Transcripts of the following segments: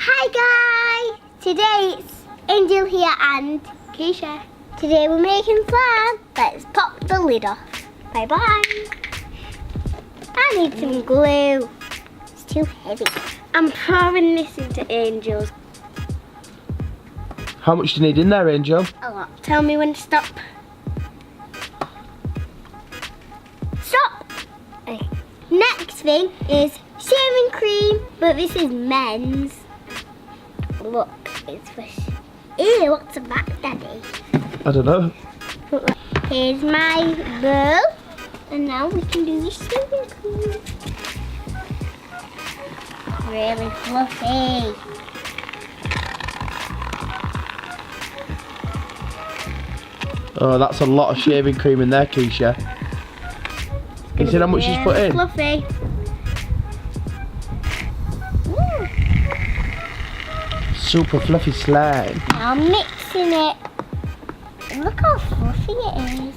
Hi guys! Today it's Angel here and Keisha. Today we're making slime. Let's pop the lid off. Bye bye. I need some glue. It's too heavy. I'm pouring this into Angel's. How much do you need in there, Angel? A lot. Tell me when to stop. Stop! Okay. Next thing is shaving cream, but this is men's. Look, it's for... Ew, what's a back, Daddy? I don't know. Here's my bowl, and now we can do the shaving cream. Really fluffy. Oh, that's a lot of shaving cream in there, Keisha. Can you see how much she's put in? Fluffy. Super fluffy slime. Now I'm mixing it. Look how fluffy it is.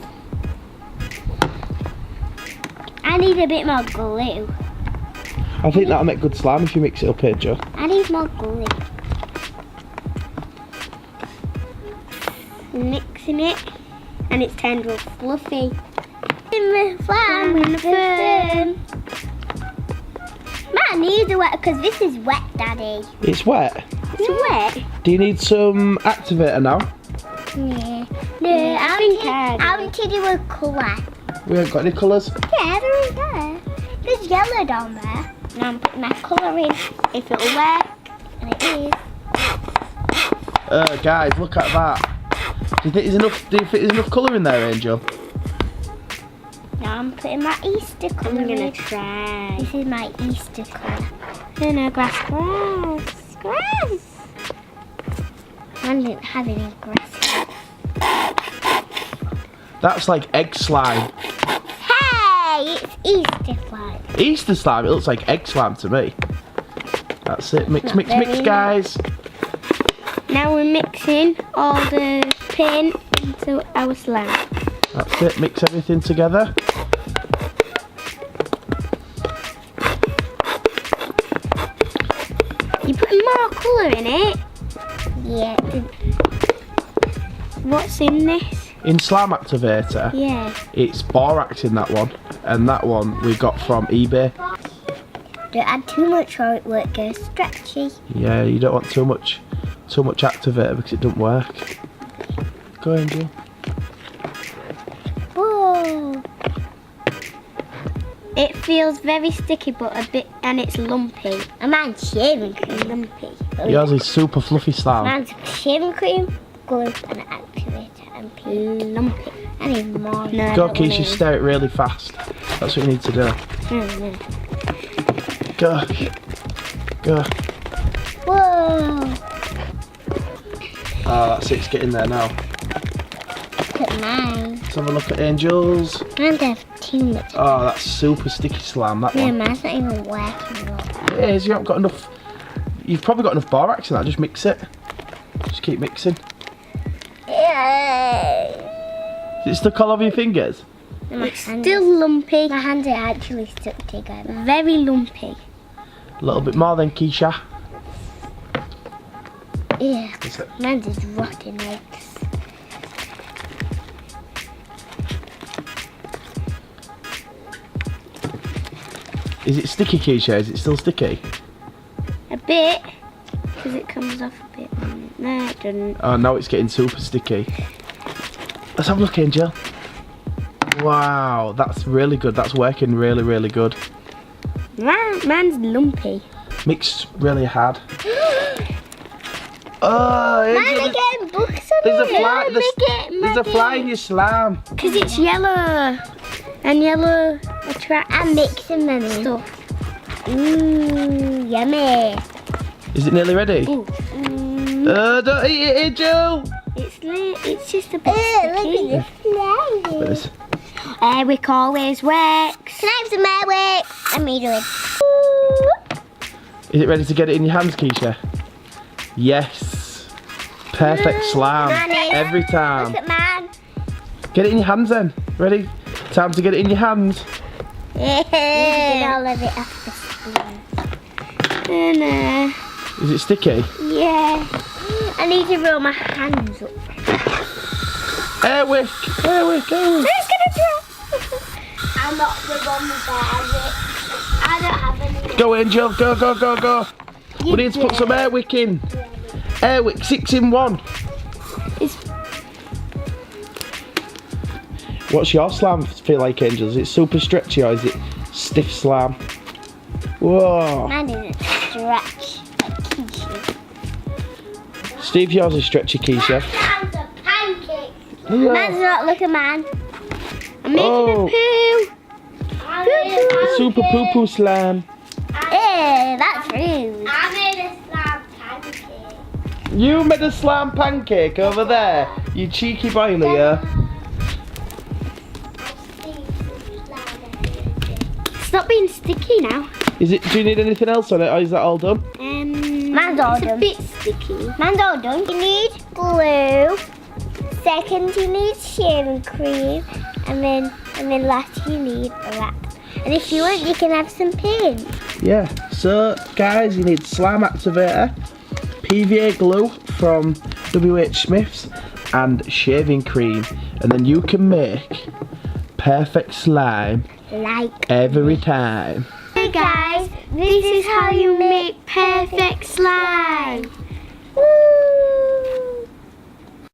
I need a bit more glue. I think that'll make good slime if you mix it up, Angel. I need more glue. Mixing it, and it's turned real fluffy. In the slime, in the foam. My knees are wet because this is wet, Daddy. It's wet. It's wet. Do you need some activator now? Yeah. No, I want to do a colour. We haven't got any colours. Yeah, they're in there. There's yellow down there. Now I'm putting my colour in. If it'll work, and it is. Guys, look at that. Do you think there's enough colour in there, Angel? Now I'm putting my Easter colour in. I'm going to try. This is my Easter colour. No, grass. I didn't have any grass. That's like egg slime. Hey, it's Easter slime. Easter slime? It looks like egg slime to me. That's it. Mix, guys. Now we're mixing all the paint into our slime. That's it. Mix everything together. You're putting more colour in it? Yeah. What's in this? In slime activator? Yeah. It's borax in that one. And that one we got from eBay. Don't add too much or it won't go stretchy. Yeah, you don't want too much activator because it doesn't work. Go, Angel. Whoa. It feels very sticky but a bit, and it's lumpy. And mine's shaving cream lumpy. Yours is super fluffy slime. Mine's shaving cream, glue and activator and pink. Lumpy. I need more. No, Go, Keisha, stir it really fast. That's what you need to do. Go. Whoa. Oh, that's it. It's getting there now. Look at mine. Let's have a look at Angel's. Mine's have too much. Oh, that's super sticky slime, that one. Mine's not even working up. It is. You haven't got enough. You've probably got enough borax in that. Just mix it. Just keep mixing. Is it stuck all over your fingers? It's still lumpy. My hands are actually stuck together. Very lumpy. A little bit more than Keisha. Yeah. Mine's is rotten eggs. Is it sticky, Keisha? Is it still sticky? A bit. Because it comes off a bit. No, it doesn't. Oh, now it's getting super sticky. Let's have a look, Angel. Wow, that's really good. That's working really, really good. Mine's lumpy. Mix really hard. Oh, Angel, Mine are getting books on there's it. a fly. There's a fly in your slime. Because it's yellow. And yellow attracts. I'm mixing them stuff. Mmm, yummy. Is it nearly ready? Ooh. Don't eat it, Angel. It's just a bit sticky. Look at this. Airwick always works. Can I have some airwick? I'm doing. Is it ready to get it in your hands, Keisha? Yes. Perfect slime. Every time. Look at mine. Get it in your hands then. Ready? Time to get it in your hands. Yeah. All of it off the spoon. And, Is it sticky? Yeah. I need to roll my hands up. Airwick, airwick, airwick. Who's gonna drop? I'm not the one with the airwick. I don't have any. Go Angel, go, go, go, go. We need to put some airwick in. Airwick 6 in 1. What's your slime feel like, Angel? Is it super stretchy or is it stiff slime? Whoa. Mine isn't stretch. Steve, yours is stretchy, Keisha. Mine's a pancake. Yeah. Mine's not. Look at mine. I'm making Oh. a poo. Poo-poo. Super poo poo slime. That's rude. I made a slime pancake. You made a slime pancake over there. You cheeky boy, Leah. Stop being sticky now. Is it? Do you need anything else on it, or is that all done? Mine's all done. It's a bit sticky. Mine's all done. You need glue. Second, you need shaving cream, and then last you need borax. And if you want, you can have some paint. Yeah. So, guys, you need slime activator, PVA glue from WH Smith's, and shaving cream, and then you can make perfect slime Like every time. Hey guys, this is how you make perfect slime.